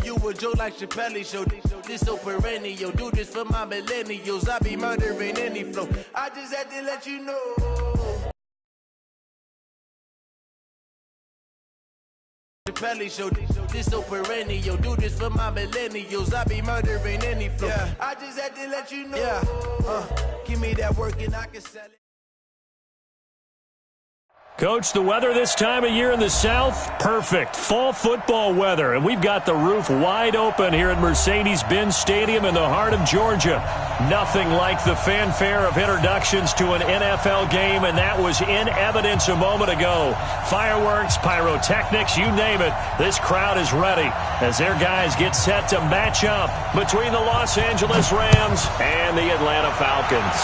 You a joke like Chappelle show. This so perennial. Do this for my millennials. I be murdering any flow. I just had to let you know. Chappelle show. This so perennial. Do this for my millennials. I be murdering any flow. Yeah. I just had to let you know. Yeah. Give me that work and I can sell it. Coach, the weather this time of year in the South, perfect. Fall football weather, and we've got the roof wide open here at Mercedes-Benz Stadium in the heart of Georgia. Nothing like the fanfare of introductions to an NFL game, and that was in evidence a moment ago. Fireworks, pyrotechnics, you name it. This crowd is ready as their guys get set to match up between the Los Angeles Rams and the Atlanta Falcons.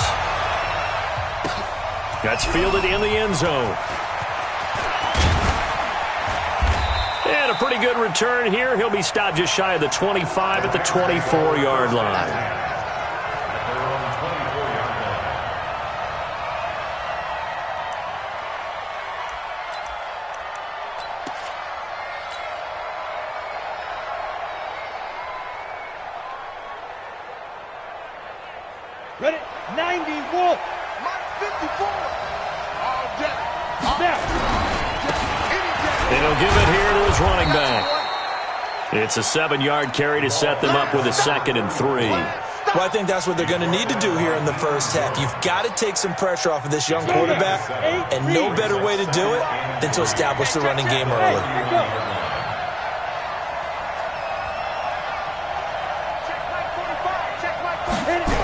That's fielded in the end zone. And a pretty good return here. He'll be stopped just shy of the 25 at the 24-yard line. Ready? 90 Wolf. Mike 54. All day. And he'll give it here to his running back. It's a 7-yard carry to set them up with a 2nd and 3. Well, I think that's what they're going to need to do here in the first half. You've got to take some pressure off of this young quarterback, and no better way to do it than to establish the running game early.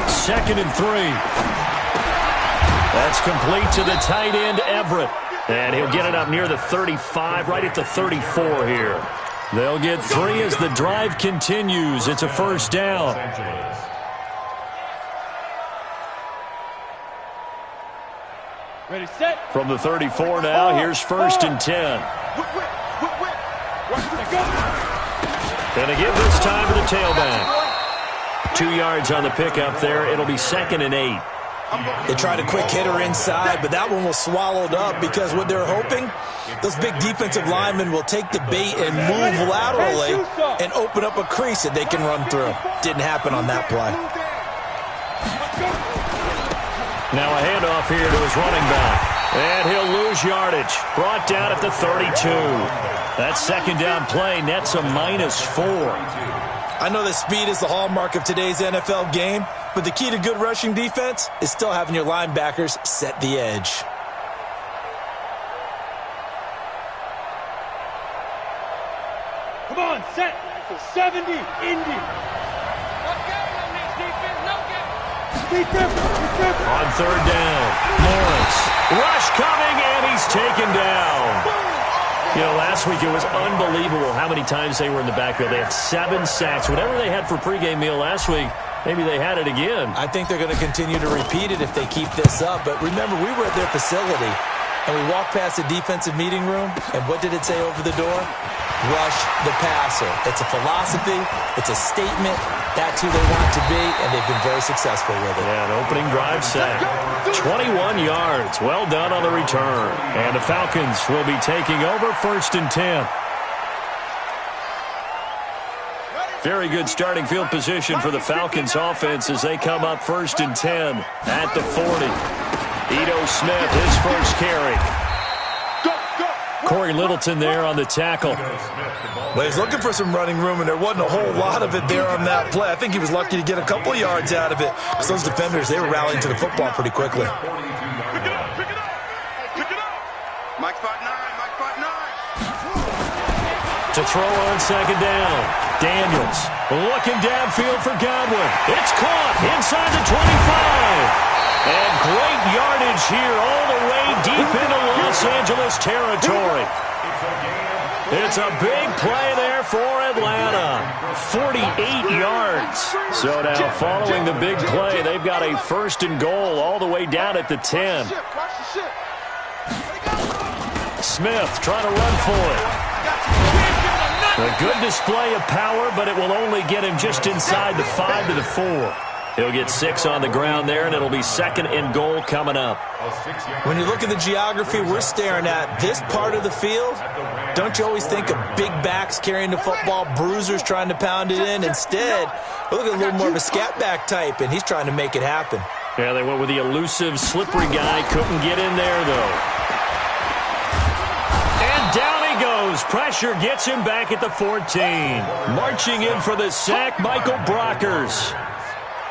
Second and 3. That's complete to the tight end, Everett. And he'll get it up near the 35, right at the 34 here. They'll get 3 as the drive continues. It's a first down. Ready, set. From the 34 now, here's 1st and 10. And again this time to the tailback. 2 yards on the pickup there. It'll be 2nd and 8. They tried a quick hitter inside, but that one was swallowed up because what they're hoping, those big defensive linemen will take the bait and move laterally and open up a crease that they can run through. Didn't happen on that play. Now a handoff here to his running back. And he'll lose yardage. Brought down at the 32. That 2nd down play nets a -4. I know that speed is the hallmark of today's NFL game, but the key to good rushing defense is still having your linebackers set the edge. Come on, set. 70, Indy. On 3rd down, Lawrence. Rush coming, and he's taken down. You know, last week it was unbelievable how many times they were in the backfield. They had 7 sacks. Whatever they had for pregame meal last week, maybe they had it again. I think they're going to continue to repeat it if they keep this up. But remember, we were at their facility, and we walked past the defensive meeting room, and what did it say over the door? Rush the passer. It's a philosophy. It's a statement. That's who they want to be, and they've been very successful with it. Yeah, an opening drive sack. 21 yards. Well done on the return. And the Falcons will be taking over 1st and 10. Very good starting field position for the Falcons offense as they come up 1st and 10 at the 40. Ito Smith, his first carry. Corey Littleton there on the tackle. Well, he's looking for some running room, and there wasn't a whole lot of it there on that play. I think he was lucky to get a couple of yards out of it. Because those defenders, they were rallying to the football pretty quickly. Pick it up, pick it up. Hey, pick it up. Mike spot 9, Mike spot 9. To throw on 2nd down. Daniels looking downfield for Godwin. It's caught inside the 25. And great yardage here all the way deep into Los Angeles territory. It's a big play there for Atlanta. 48 yards. So now following the big play, they've got a 1st and goal all the way down at the 10. Smith trying to run for it. A good display of power, but it will only get him just inside the 5 to the 4. He'll get 6 on the ground there, and it'll be 2nd and goal coming up. When you look at the geography we're staring at, this part of the field, don't you always think of big backs carrying the football, bruisers trying to pound it in? Instead, we look at a little more of a scat back type, and he's trying to make it happen. Yeah, they went with the elusive, slippery guy. Couldn't get in there, though. And down he goes. Pressure gets him back at the 14. Marching in for the sack, Michael Brockers.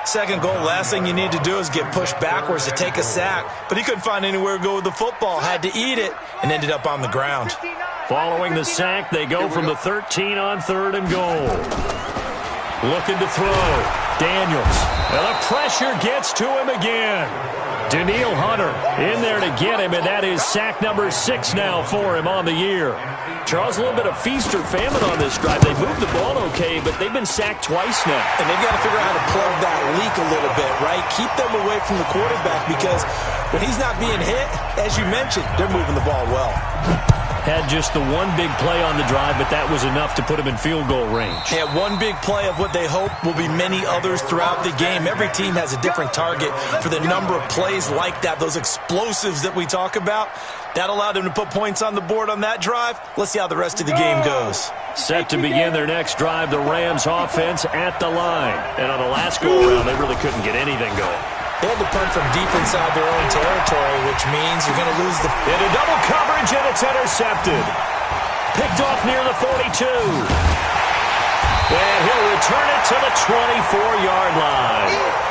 2nd goal, last thing you need to do is get pushed backwards to take a sack. But he couldn't find anywhere to go with the football. Had to eat it and ended up on the ground. Following the sack, they go from the 13 on 3rd and goal. Looking to throw. Daniels. And the pressure gets to him again. Daniil Hunter in there to get him, and that is sack number 6 now for him on the year. Charles, a little bit of feast or famine on this drive. They moved the ball okay, but they've been sacked twice now. And they've got to figure out how to plug that leak a little bit, right? Keep them away from the quarterback because when he's not being hit, as you mentioned, they're moving the ball well. Had just the one big play on the drive, but that was enough to put him in field goal range. Yeah, one big play of what they hope will be many others throughout the game. Every team has a different target for the number of plays like that, those explosives that we talk about. That allowed them to put points on the board on that drive. Let's see how the rest of the game goes. Set to begin their next drive, the Rams offense at the line. And on the last go-around, they really couldn't get anything going. They had to punt from deep inside their own territory, which means you're going to lose the... Into double coverage, and it's intercepted. Picked off near the 42. And he'll return it to the 24-yard line.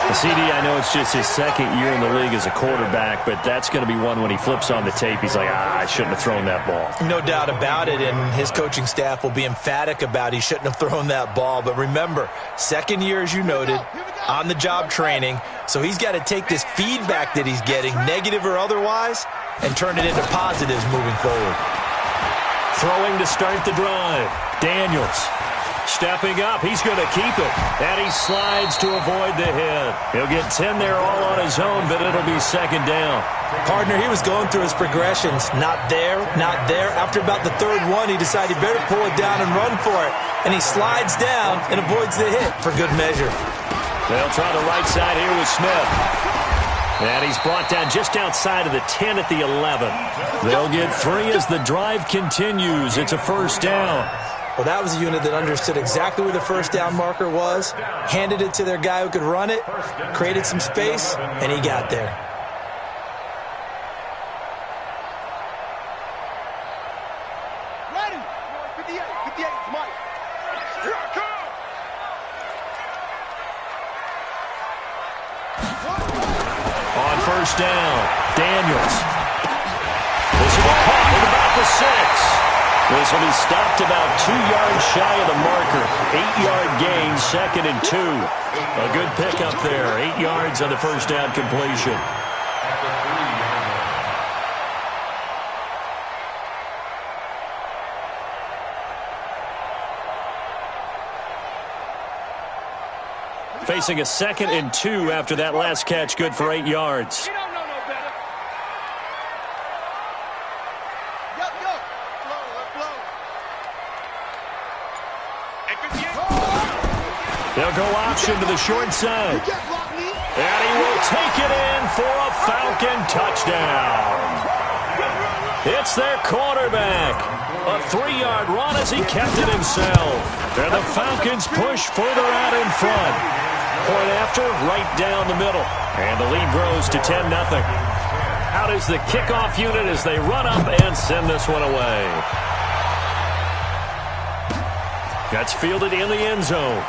The CD, I know it's just his 2nd year in the league as a quarterback, but that's going to be one when he flips on the tape. He's like, I shouldn't have thrown that ball. No doubt about it, and his coaching staff will be emphatic about he shouldn't have thrown that ball. But remember, 2nd year, as you noted, on-the-job training, so he's got to take this feedback that he's getting, negative or otherwise, and turn it into positives moving forward. Throwing to start the drive. Daniels. Stepping up, he's going to keep it. And he slides to avoid the hit. He'll get 10 there all on his own, but it'll be 2nd down. Partner, he was going through his progressions. Not there, not there. After about the 3rd one, he decided he better pull it down and run for it. And he slides down and avoids the hit for good measure. They'll try the right side here with Smith. And he's brought down just outside of the 10 at the 11. They'll get 3 as the drive continues. It's a 1st down. Well, that was a unit that understood exactly where the 1st down marker was, handed it to their guy who could run it, created some space, and he got there. Ready. 58, 58, Mike. Here I come. On 1st down, Daniels. This will be caught at about the 6. This will be stopped about 2 yards shy of the marker. 8-yard gain, 2nd and 2. A good pickup there. 8 yards on the 1st down completion. Facing a 2nd and 2 after that last catch, good for 8 yards. You don't know no better. They'll go option to the short side. And he will take it in for a Falcon touchdown. It's their quarterback. A 3-yard run as he kept it himself. And the Falcons push further out in front. Point after, right down the middle. And the lead grows to 10-0. Out is the kickoff unit as they run up and send this one away. That's fielded in the end zone.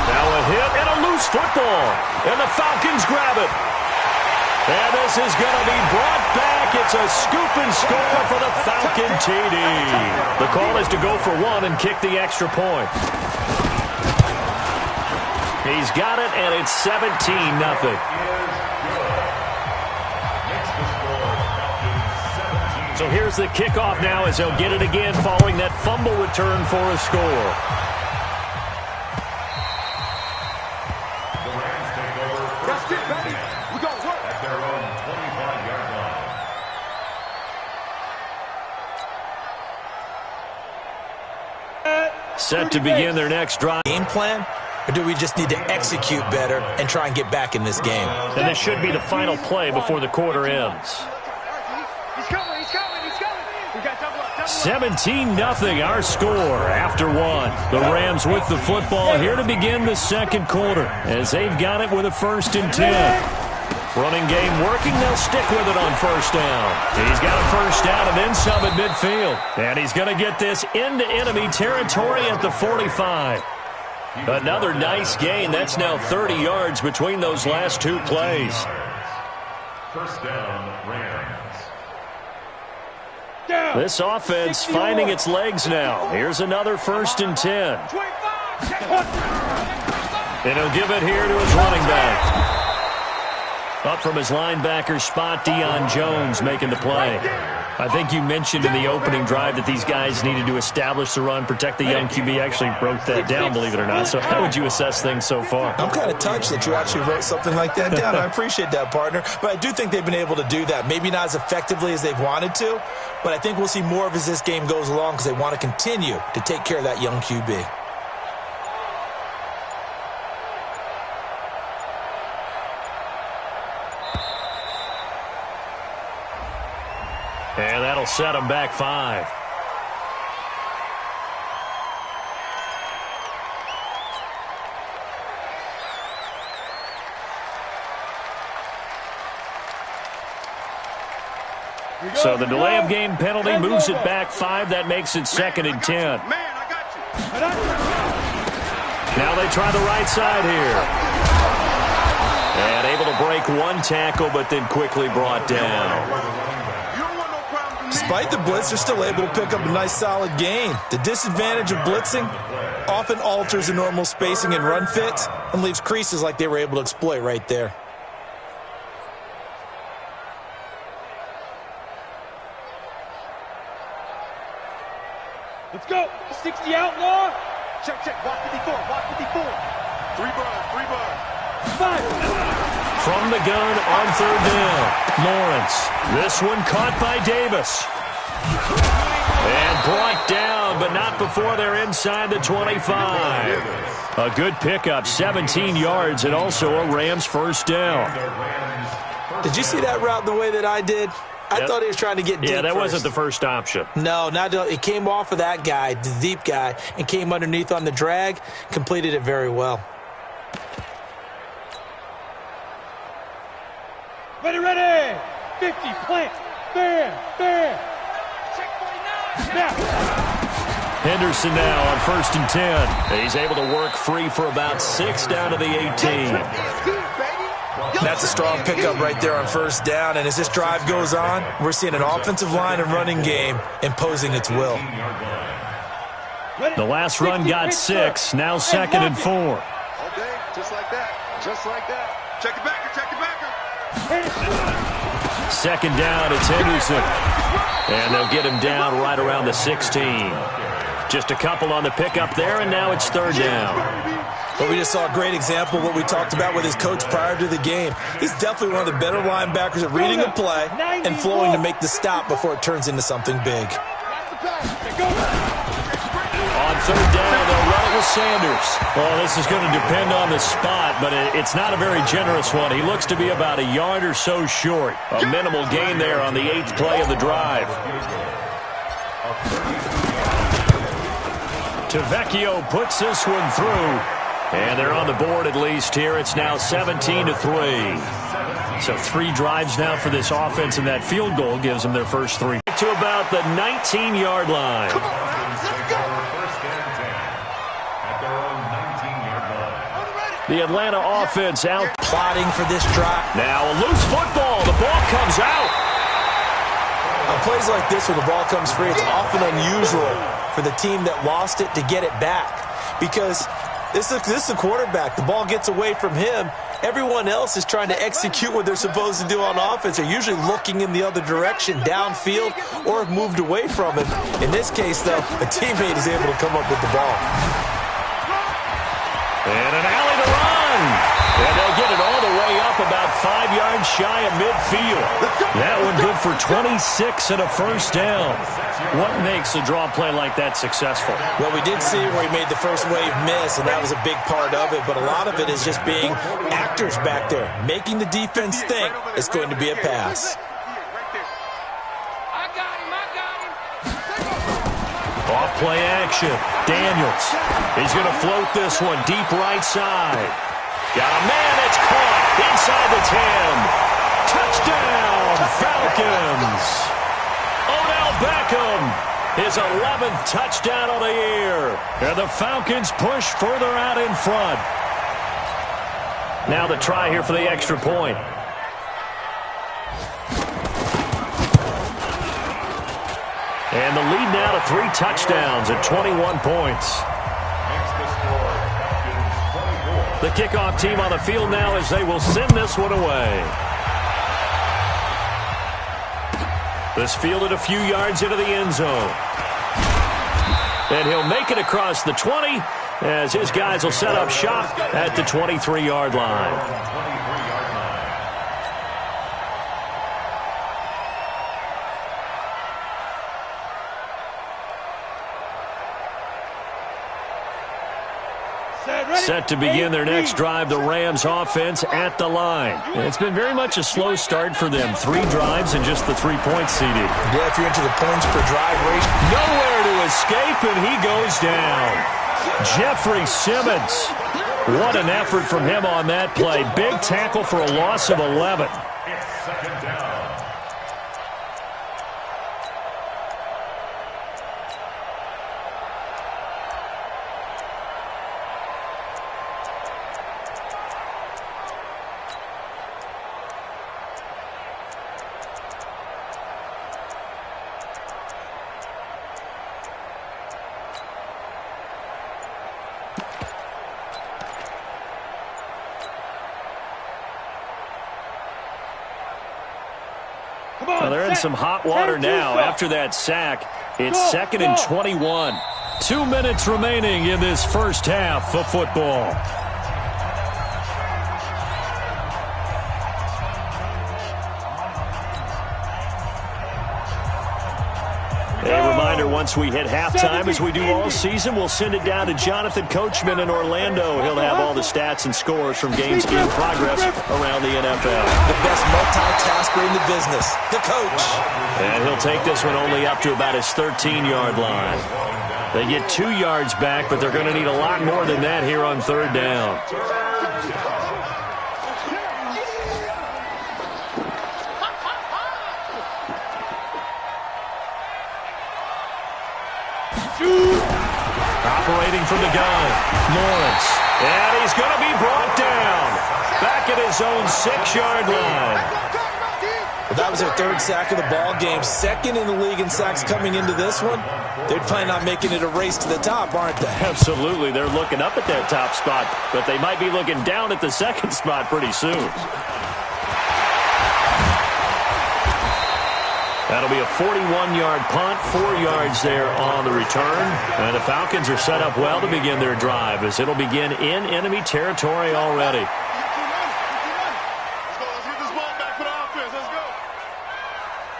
Now a hit and a loose football. And the Falcons grab it. And this is going to be brought back. It's a scoop and score for the Falcon TD. The call is to go for 1 and kick the extra point. He's got it, and it's 17-0. So here's the kickoff now as they'll get it again following that fumble return for a score. That's it, baby. We got work. At their own 25-yard line. to begin their next drive. Game plan? Or do we just need to execute better and try and get back in this game? And this should be the final play before the quarter ends. 17-0 our score after one. The Rams with the football here to begin the second quarter as they've got it with a 1st and 10. Running game working, they'll stick with it on 1st down. He's got a 1st down and then some at midfield. And he's going to get this into enemy territory at the 45. Another nice gain. That's now 30 yards between those last two plays. 1st down, Rams. This offense finding its legs now. Here's another 1st and 10. And he'll give it here to his running back. Up from his linebacker spot, Deion Jones making the play. I think you mentioned in the opening drive that these guys needed to establish the run, protect the young QB. Actually wrote that down, believe it or not. So how would you assess things so far? I'm kind of touched that you actually wrote something like that down. I appreciate that, partner. But I do think they've been able to do that. Maybe not as effectively as they've wanted to, but I think we'll see more of as this game goes along because they want to continue to take care of that young QB. And that'll set him back 5. So the delay of game penalty moves it back 5. That makes it 2nd and 10. Man, I got you. Now they try the right side here. And able to break one tackle, but then quickly brought down. Despite the blitz, they're still able to pick up a nice solid gain. The disadvantage of blitzing often alters the normal spacing and run fits and leaves creases like they were able to exploit right there. Let's go. 60 outlaw. Check, walk 54, walk 54. 3 bars. 5. From the gun on 3rd down. Lawrence. This one caught by Davis. And brought down, but not before they're inside the 25. A good pickup, 17 yards, and also a Rams 1st down. Did you see that route the way that I did? I thought he was trying to get deep. Yeah, that first. wasn't the first option. No, it came off of that guy, the deep guy, and came underneath on the drag, completed it very well. Ready. 50, plant. Bam. Check 49. Henderson now on 1st and 10. He's able to work free for about 6 down to the 18. That's a strong pickup right there on 1st down, and as this drive goes on, we're seeing an offensive line and running game imposing its will. The last run got 6, now 2nd and 4. Okay, just like that. Check it backer. 2nd down, it's Henderson. And they'll get him down right around the 16. Just a couple on the pickup there, and now it's 3rd down. But we just saw a great example of what we talked about with his coach prior to the game. He's definitely one of the better linebackers at reading a play and flowing to make the stop before it turns into something big. On 3rd down, they'll run it with Sanders. Well, this is going to depend on the spot, but it's not a very generous one. He looks to be about a yard or so short. A minimal gain there on the 8th play of the drive. Tavecchio puts this one through. And they're on the board at least here. It's now 17-3. So 3 drives now for this offense, and that field goal gives them their first 3. To about the 19-yard line. The Atlanta offense out Plotting for this drive. now. A loose football. The ball comes out. On plays like this where the ball comes free, it's often unusual for the team that lost it to get it back. Because this is the quarterback. The ball gets away from him. Everyone else is trying to execute what they're supposed to do on offense. They're usually looking in the other direction, downfield, or have moved away from him. In this case, though, a teammate is able to come up with the ball. And an alley to run. And they'll get it all the way up about 5 yards shy of midfield. That one good for 26 and a first down. What makes a draw play like that successful? Well, we did see where he made the first wave miss, and that was a big part of it, but a lot of it is just being actors back there, making the defense think it's going to be a pass. Off play action. Daniels. He's going to float this one deep right side. Got a man that's caught inside the 10. Touchdown, Falcons. Odell Beckham, his 11th touchdown of the year. And the Falcons push further out in front. Now the try here for the extra point. And the lead now to 3 touchdowns at 21 points. The kickoff team on the field now as they will send this one away. This fielded a few yards into the end zone. And he'll make it across the 20 as his guys will set up shop at the 23-yard line. Set to begin their next drive, the Rams offense at the line. It's been very much a slow start for them. 3 drives and just the 3 points seeded. Yeah, if you're into the points per drive rate. Nowhere to escape, and he goes down. Jeffrey Simmons. What an effort from him on that play. Big tackle for a loss of 11. It's second down. Well, they're in some hot water now after that sack. It's 2nd and 21. 2 minutes remaining in this first half of football. A reminder, once we hit halftime, as we do all season, we'll send it down to Jonathan Coachman in Orlando. He'll have all the stats and scores from games in progress around the NFL. The best multitasker in the business, the coach. And he'll take this one only up to about his 13-yard line. They get 2 yards back, but they're going to need a lot more than that here on 3rd down. Operating from the gun, Lawrence. And he's going to be brought down. Back at his own 6-yard line. Well, that was their 3rd sack of the ball game. 2nd in the league in sacks coming into this one. They're planning on making it a race to the top, aren't they? Absolutely. They're looking up at that top spot, but they might be looking down at the 2nd spot pretty soon. That'll be a 41-yard punt, 4 yards there on the return. And the Falcons are set up well to begin their drive as it'll begin in enemy territory already. Let's get this ball back for the offense. Let's go.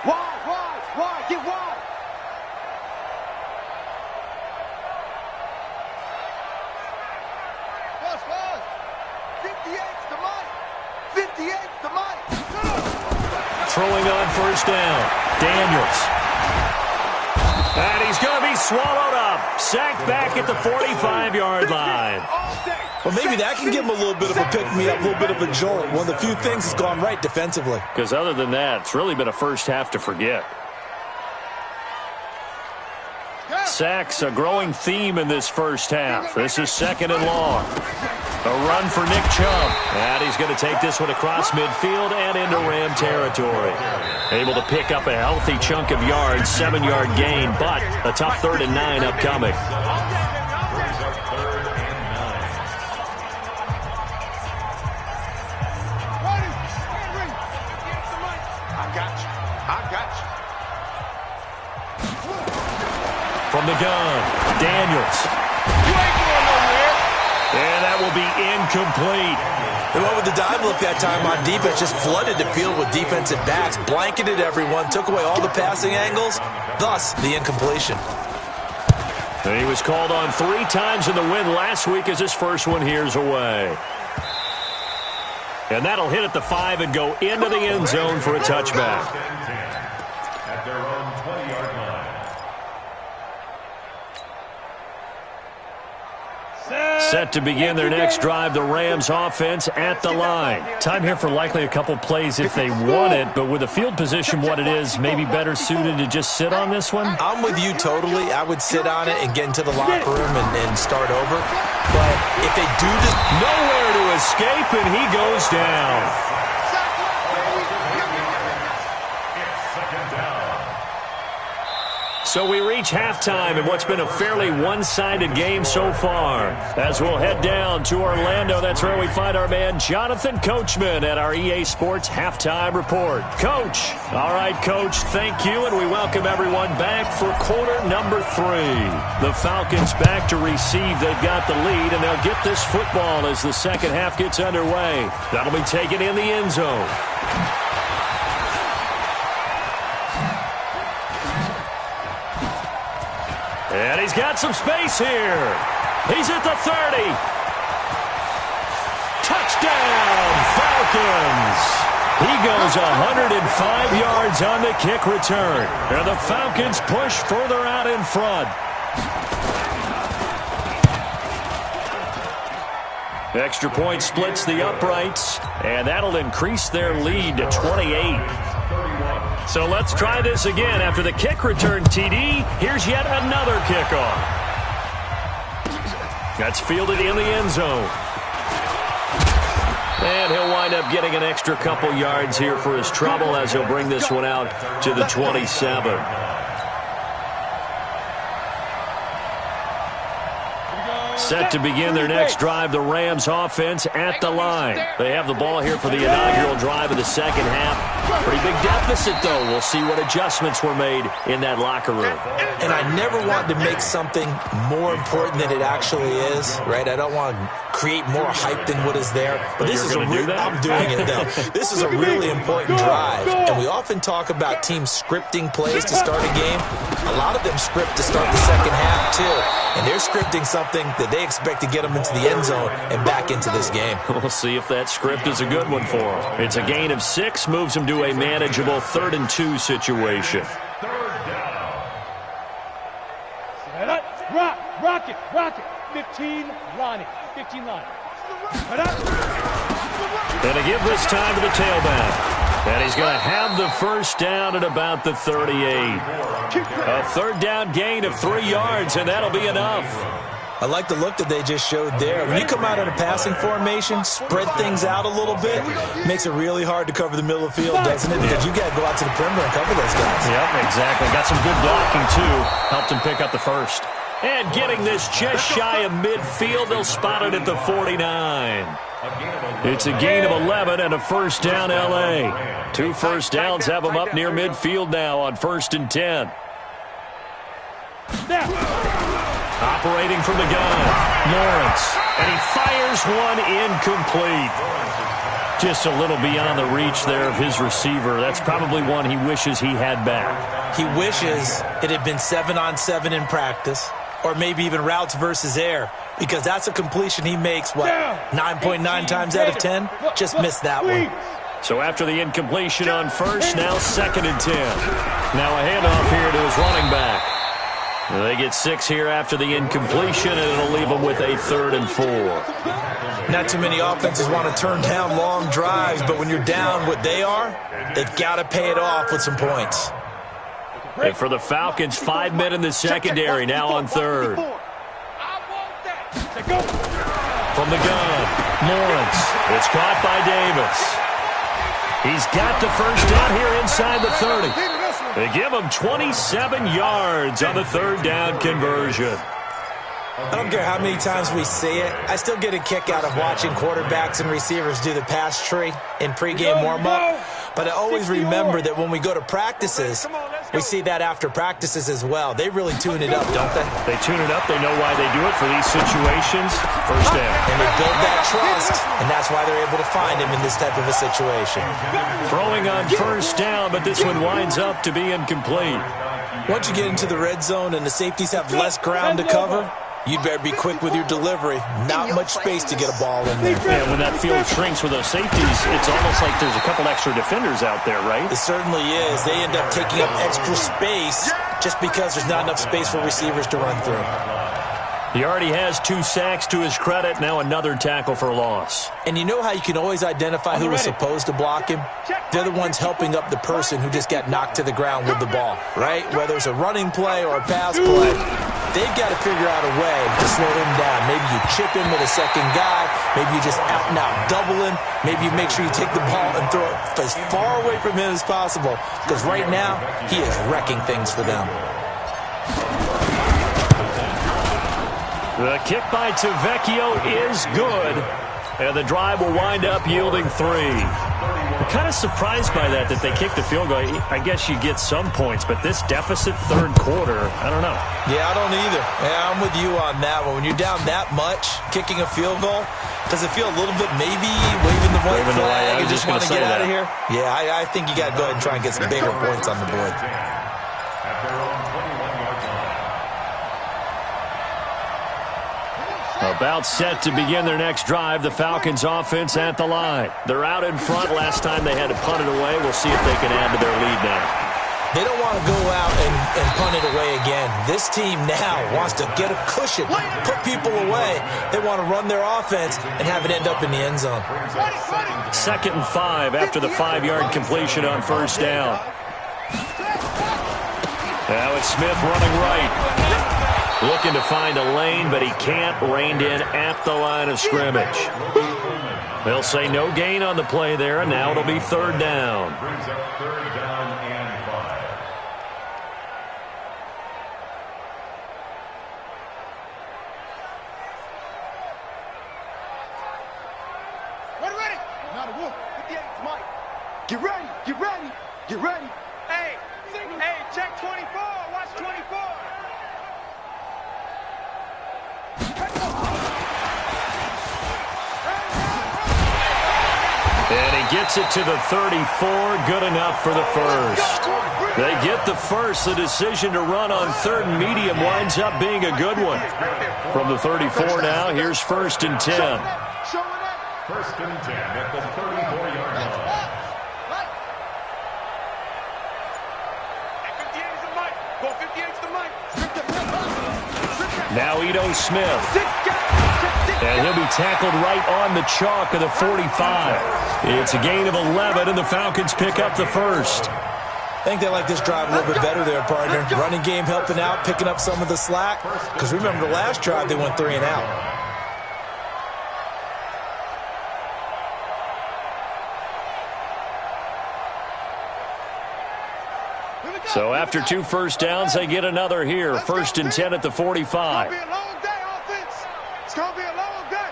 Wide, get wide. Fast. 58's the money. 58's the money. Throwing on first down, Daniels. And he's going to be swallowed up. Sacked back at the 45-yard line. Well, maybe that can give him a little bit of a pick-me-up, a little bit of a jolt. One of the few things that's gone right defensively. Because other than that, it's really been a first half to forget. Sacks, a growing theme in this first half. This is 2nd and long. A run for Nick Chubb. And he's going to take this one across midfield and into Ram territory. Able to pick up a healthy chunk of yards, 7-yard gain, but a tough 3rd and 9 upcoming. I got you. From the gun, Daniels. You ain't going nowhere. And that will be incomplete. They went with the dive look that time on defense, just flooded the field with defensive backs, blanketed everyone, took away all the passing angles, thus the incompletion. And he was called on 3 times in the win last week as his first one here's away. And that'll hit at the 5 and go into the end zone for a touchback. At their own 20-yard line. Set to begin their next drive, the Rams offense at the line. Time here for likely a couple plays if they want it, but with the field position what it is, maybe better suited to just sit on this one? I'm with you totally. I would sit on it and get into the locker room and start over. But if they do just... Nowhere to escape, and he goes down. So we reach halftime in what's been a fairly one-sided game so far. As we'll head down to Orlando, that's where we find our man Jonathan Coachman at our EA Sports Halftime Report. Coach. All right, Coach, thank you, and we welcome everyone back for quarter number 3. The Falcons back to receive. They've got the lead, and they'll get this football as the second half gets underway. That'll be taken in the end zone. And he's got some space here. He's at the 30. Touchdown, Falcons. He goes 105 yards on the kick return. And the Falcons push further out in front. Extra point splits the uprights, and that'll increase their lead to 28. So let's try this again. After the kick return, TD, here's yet another kickoff. That's fielded in the end zone. And he'll wind up getting an extra couple yards here for his trouble as he'll bring this one out to the 27. Set to begin their next drive, the Rams offense at the line. They have the ball here for the inaugural drive of the second half. Pretty big deficit, though. We'll see what adjustments were made in that locker room. And I never want to make something more important than it actually is, right? I don't want to create more hype than what is there. But this is I'm doing it, though. This is a really important drive. And we often talk about teams scripting plays to start a game. A lot of them script to start the second half, too. And they're scripting something that they expect to get them into the end zone and back into this game. We'll see if that script is a good one for them. It's a gain of 6, moves them to a manageable 3rd and 2 situation. Rock it. 15 line. 15 line. And to give this time to the tailback. And he's going to have the first down at about the 38. A 3rd down gain of 3 yards, and that'll be enough. I like the look that they just showed there. When you come out in a passing formation, spread things out a little bit, makes it really hard to cover the middle of the field, doesn't it? Because you got to go out to the perimeter and cover those guys. Yep, exactly. Got some good blocking, too. Helped him pick up the first. And getting this just shy of midfield, they'll spot it at the 49. It's a gain of 11 and a first down, L.A. 2 first downs have them up near midfield now on 1st and 10. Operating from the gun, Lawrence. And he fires one incomplete. Just a little beyond the reach there of his receiver. That's probably one he wishes he had back. He wishes it had been 7-on-7 in practice, or maybe even routes versus air, because that's a completion he makes, 9.9 times out of 10? Just missed that one. So after the incompletion on first, now 2nd and 10. Now a handoff here to his running back. They get 6 here after the incompletion, and it'll leave them with a 3rd and 4. Not too many offenses want to turn down long drives, but when you're down what they are, they've got to pay it off with some points. And for the Falcons, 5 men in the secondary, now on 3rd. From the gun, Lawrence. It's caught by Davis. He's got the first down here inside the 30. They give him 27 yards on the 3rd down conversion. I don't care how many times we see it. I still get a kick out of watching quarterbacks and receivers do the pass tree in pregame warm-up. But I always remember that when we go to practices We see that after practices as well. They really tune it up, don't they? They tune it up. They know why they do it for these situations. First down. And they build that trust, and that's why they're able to find him in this type of a situation. Throwing on first down, but this one winds up to be incomplete. Once you get into the red zone and the safeties have less ground to cover, you better be quick with your delivery. Not much space to get a ball in there. And when that field shrinks with those safeties, it's almost like there's a couple extra defenders out there, right? It certainly is. They end up taking up extra space just because there's not enough space for receivers to run through. He already has 2 sacks to his credit. Now another tackle for loss. And you know how you can always identify who was supposed to block him? They're the ones helping up the person who just got knocked to the ground with the ball, right? Whether it's a running play or a pass play, they've got to figure out a way to slow him down. Maybe you chip him with a second guy. Maybe you just out and out double him. Maybe you make sure you take the ball and throw it as far away from him as possible. Because right now, he is wrecking things for them. The kick by Tavecchio is good. And the drive will wind up yielding 3. I'm kind of surprised by that they kicked the field goal. I guess you get some points, but this deficit third quarter, I don't know. Yeah, I don't either. Yeah, I'm with you on that one. When you're down that much, kicking a field goal, does it feel a little bit maybe waving the white flag and just want to get out of here? Yeah, I think you got to go ahead and try and get some bigger points on the board. About set to begin their next drive, the Falcons offense at the line. They're out in front. Last time they had to punt it away. We'll see if they can add to their lead now. They don't want to go out and punt it away again. This team now wants to get a cushion, put people away. They want to run their offense and have it end up in the end zone. 2nd and 5 after the 5-yard completion on first down. Now it's Smith running right. Looking to find a lane, but he can't. Reined in at the line of scrimmage. They'll say no gain on the play there, and now it'll be 3rd down. Brings up 3rd down and 5. Ready? Not a wolf. 58, Mike. Get ready. Get ready. Get ready. Hey, check 24. Watch 24. And he gets it to the 34. Good enough for the first. They get the first. The decision to run on 3rd and medium winds up being a good one. From the 34 now, here's 1st and 10. 1st and 10 at the 34-yard line. Now Ito Smith. And he'll be tackled right on the chalk of the 45. It's a gain of 11, and the Falcons pick up the first. I think they like this drive a little bit better there, partner. Running game helping out, picking up some of the slack. Because remember the last drive, they went 3 and out. So after 2 first downs, they get another here. 1st and 10 at the 45. It's gonna be a long day, offense. It's gonna be a long day.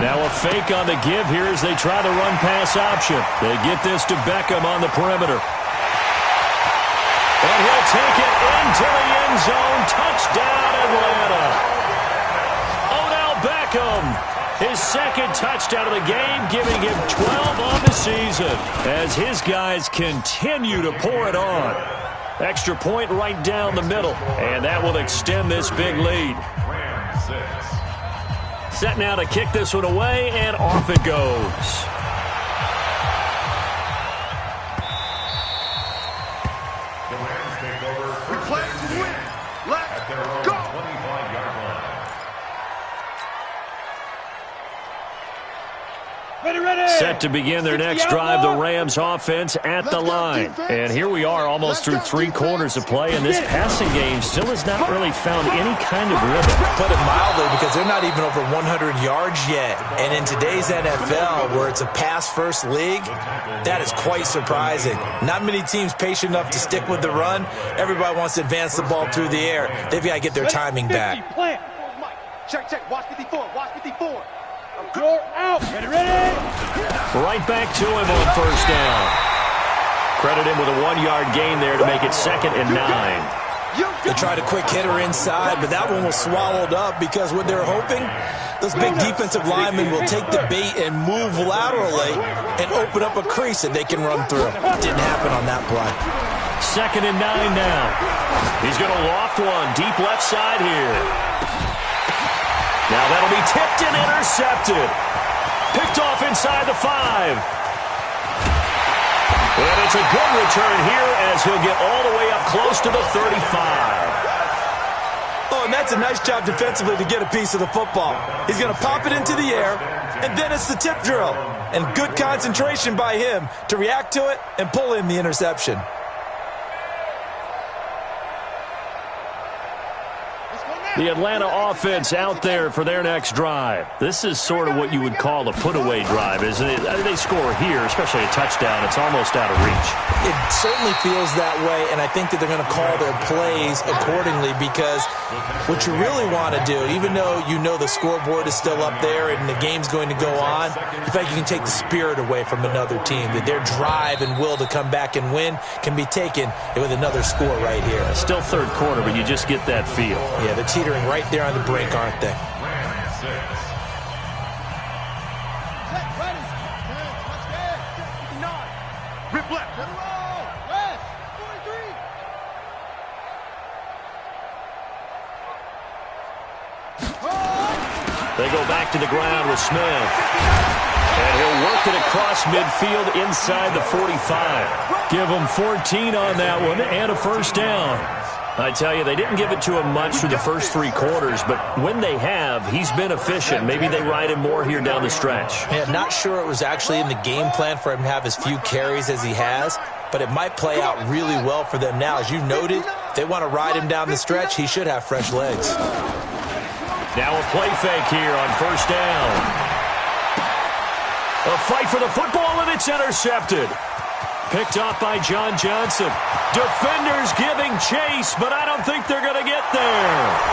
Now a fake on the give here as they try the run-pass option. They get this to Beckham on the perimeter. And he'll take it into the end zone. Touchdown, Atlanta. Odell Beckham. His 2nd touchdown of the game, giving him 12 on the season as his guys continue to pour it on. Extra point right down the middle, and that will extend this big lead. Set now to kick this one away, and off it goes. The Rams take over 1st and 10 at their own 25-yard line. Set to begin their next drive, the Rams offense at the line. And here we are almost through 3 quarters of play, and this passing game still has not really found any kind of rhythm. Put it mildly, because they're not even over 100 yards yet. And in today's NFL, where it's a pass-first league, that is quite surprising. Not many teams patient enough to stick with the run. Everybody wants to advance the ball through the air. They've got to get their timing back. Check. Watch 54. Watch 54. You're out. Ready? Right back to him on first down. Credit him with a 1-yard gain there to make it 2nd and 9. They tried a quick hitter inside, but that one was swallowed up because what they're hoping, those big defensive linemen will take the bait and move laterally and open up a crease that they can run through. Didn't happen on that play. 2nd and 9 now. He's going to loft one deep left side here. Now that'll be tipped and intercepted. Picked off inside the 5. And it's a good return here as he'll get all the way up close to the 35. Oh, and that's a nice job defensively to get a piece of the football. He's going to pop it into the air, and then it's the tip drill. And good concentration by him to react to it and pull in the interception. The Atlanta offense out there for their next drive. This is sort of what you would call a put-away drive, isn't it? They score here, especially a touchdown. It's almost out of reach. It certainly feels that way, and I think that they're going to call their plays accordingly because what you really want to do, even though you know the scoreboard is still up there and the game's going to go on, in fact, you can take the spirit away from another team, that their drive and will to come back and win can be taken with another score right here. Still third quarter, but you just get that feel. Yeah, the teetering right there on the brink, aren't they? Rip left. They go back to the ground with Smith. And he'll work it across midfield inside the 45. Give him 14 on that one and a first down. I tell you, they didn't give it to him much through the first 3 quarters, but when they have, he's been efficient. Maybe they ride him more here down the stretch. Yeah, not sure it was actually in the game plan for him to have as few carries as he has, but it might play out really well for them now. As you noted, if they want to ride him down the stretch, he should have fresh legs. Now a play fake here on first down. A fight for the football, and it's intercepted. Picked off by John Johnson. Defenders giving chase, but I don't think they're going to get there.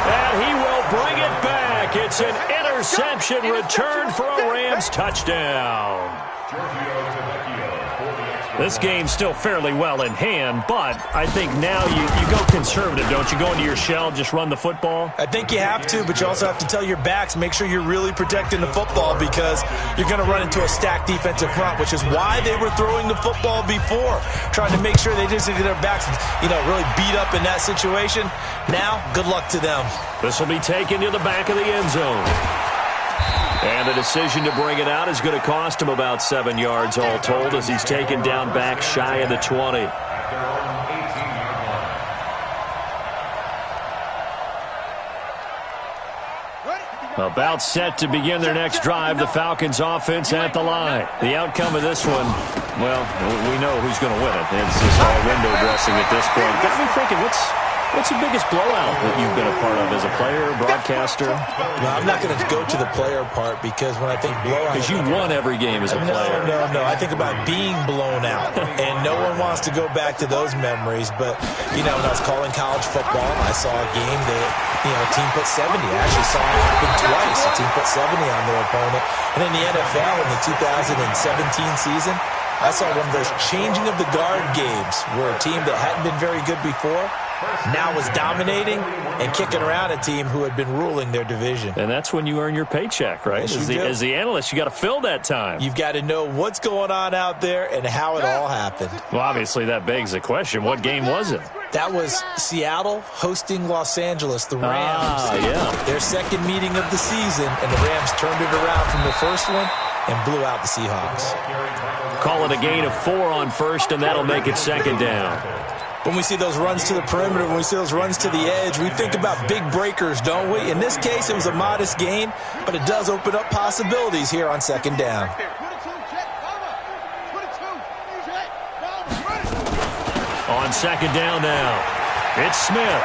And he will bring it back. It's an interception return for a Rams touchdown. This game's still fairly well in hand, but I think now you go conservative, don't you? Go into your shell, just run the football? I think you have to, but you also have to tell your backs, make sure you're really protecting the football because you're going to run into a stacked defensive front, which is why they were throwing the football before, trying to make sure they didn't get their backs, really beat up in that situation. Now, good luck to them. This will be taken to the back of the end zone. And the decision to bring it out is going to cost him about 7 yards all told as he's taken down back shy of the 20. About set to begin their next drive, the Falcons offense at the line. The outcome of this one, well, we know who's going to win it. It's just all window dressing at this point. Got me thinking, what's the biggest blowout that you've been a part of as a player, broadcaster? No, I'm not going to go to the player part because when I think blowout... Because you won every game as a player. No. I think about being blown out. And no one wants to go back to those memories. But, when I was calling college football, I saw a game that, a team put 70. I actually saw it happen twice. A team put 70 on their opponent. And in the NFL in the 2017 season, I saw one of those changing of the guard games where a team that hadn't been very good before now was dominating and kicking around a team who had been ruling their division. And that's when you earn your paycheck, right? Yes, as the analyst, you got to fill that time. You've got to know what's going on out there and how it all happened. Well, obviously, that begs the question, what game was it? That was Seattle hosting Los Angeles, the Rams. Yeah. Their second meeting of the season, and the Rams turned it around from the first one and blew out the Seahawks. Call it a gain of 4 on first, and that'll make it second down. When we see those runs to the perimeter, when we see those runs to the edge, we think about big breakers, don't we? In this case, it was a modest gain, but it does open up possibilities here on second down. On second down now, it's Smith.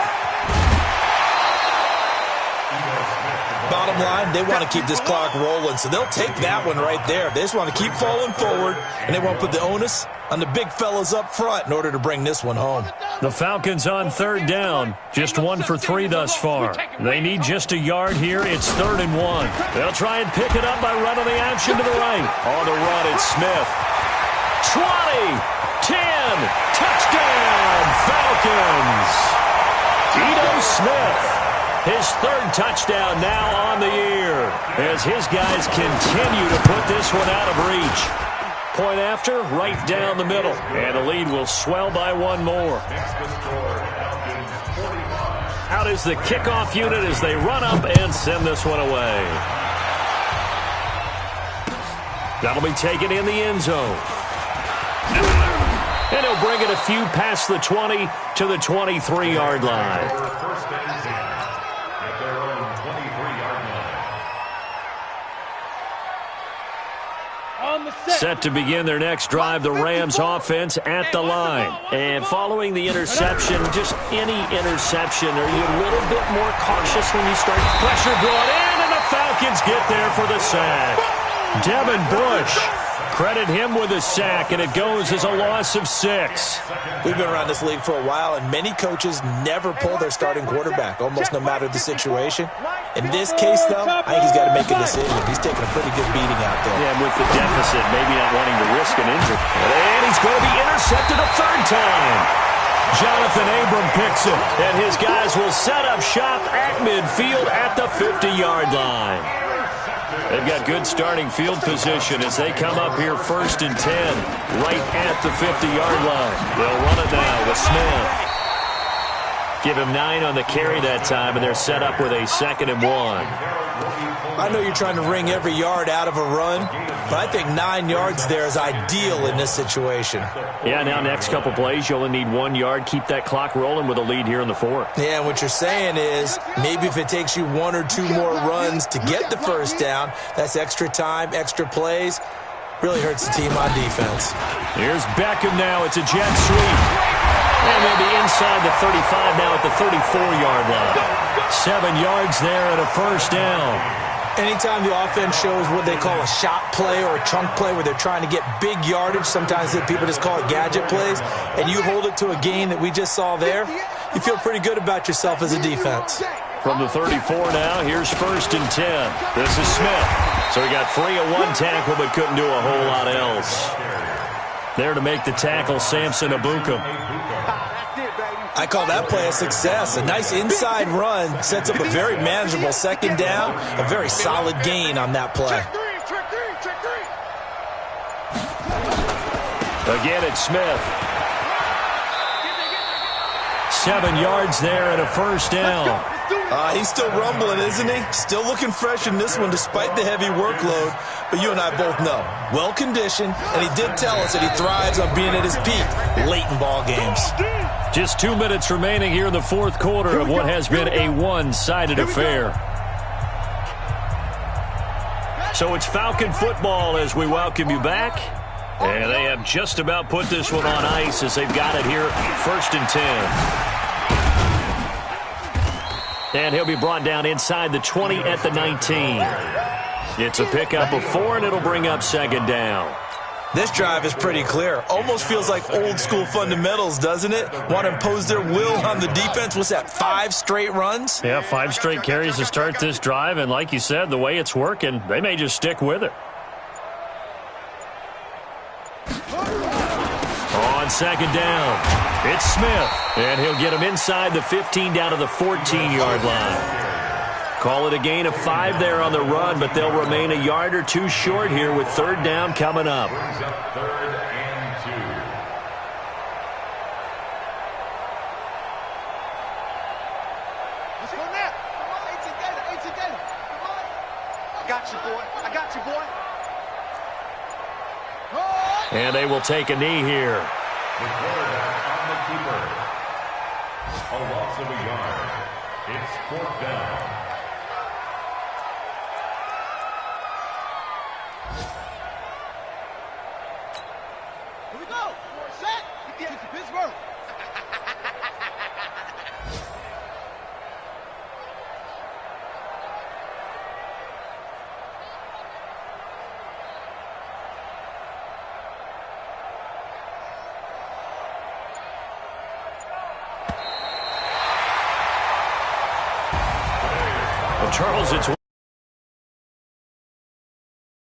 Bottom line, they want to keep this clock rolling, so they'll take that one right there. They just want to keep falling forward, and they want to put the onus on the big fellas up front in order to bring this one home. The Falcons on third down, just 1 for 3 thus far. They need just a yard here. It's 3rd and 1. They'll try and pick it up by running the option to the right. On the run, it's Smith. 20, 10. Touchdown, Falcons! Ito Smith, his third touchdown now on the year, as his guys continue to put this one out of reach. Point after, right down the middle, and the lead will swell by one more. Out is the kickoff unit as they run up and send this one away. That'll be taken in the end zone. And he'll bring it a few past the 20 to the 23-yard line. First and 10 at their own 23-yard line. On the Set to begin their next drive, the Rams offense at the line. And following the interception, just any interception, are you a little bit more cautious when you start? Pressure brought in, and the Falcons get there for the sack. Devin Bush, credit him with a sack, and it goes as a loss of 6. We've been around this league for a while, and many coaches never pull their starting quarterback, almost no matter the situation. In this case, though, I think he's got to make a decision. He's taking a pretty good beating out there. Yeah, with the deficit, maybe not wanting to risk an injury. And he's going to be intercepted a third time. Jonathan Abram picks it, and his guys will set up shop at midfield at the 50-yard line. They've got good starting field position as they come up here 1st and 10, right at the 50-yard line. They'll run it now with Smith. Give him 9 on the carry that time, and they're set up with a 2nd and 1. I know you're trying to wring every yard out of a run, but I think 9 yards there is ideal in this situation. Yeah, now next couple plays, you only need 1 yard. Keep that clock rolling with a lead here in the 4th. Yeah, and what you're saying is maybe if it takes you 1 or 2 more runs to get the first down, that's extra time, extra plays. Really hurts the team on defense. Here's Beckham now. It's a jet sweep. And they'll be inside the 35 now at the 34-yard line. 7 yards there and a first down. Anytime the offense shows what they call a shot play or a chunk play where they're trying to get big yardage, sometimes people just call it gadget plays, and you hold it to a gain that we just saw there, you feel pretty good about yourself as a defense. From the 34 now, here's 1st and 10. This is Smith. So he got free of 1 tackle but couldn't do a whole lot else. There to make the tackle, Samson Abuka. I call that play a success. A nice inside run sets up a very manageable 2nd down, a very solid gain on that play. Again, it's Smith. 7 yards there and a first down. He's still rumbling, isn't he? Still looking fresh in this one despite the heavy workload. But you and I both know, well-conditioned, and he did tell us that he thrives on being at his peak late in ball games. Just 2 minutes remaining here in the 4th quarter of what has been a one-sided affair. So it's Falcon football as we welcome you back. And they have just about put this one on ice as they've got it here 1st and 10. And he'll be brought down inside the 20 at the 19. It's a pickup of 4, and it'll bring up 2nd down. This drive is pretty clear. Almost feels like old-school fundamentals, doesn't it? Want to impose their will on the defense. What's that, 5 straight runs? Yeah, 5 straight carries to start this drive, and like you said, the way it's working, they may just stick with it. On 2nd down, it's Smith, and he'll get him inside the 15 down to the 14-yard line. Call it a gain of 5 there on the run, but they'll remain a yard or 2 short here with 3rd down coming up. Brings up 3rd and 2. Let's go now. Come on, 18 Gator. Come on. I got you, boy. And they will take a knee here. The quarterback on the keeper. A loss of a yard. It's 4th down. Here we go. Set. Get to Pittsburgh. Charles, it's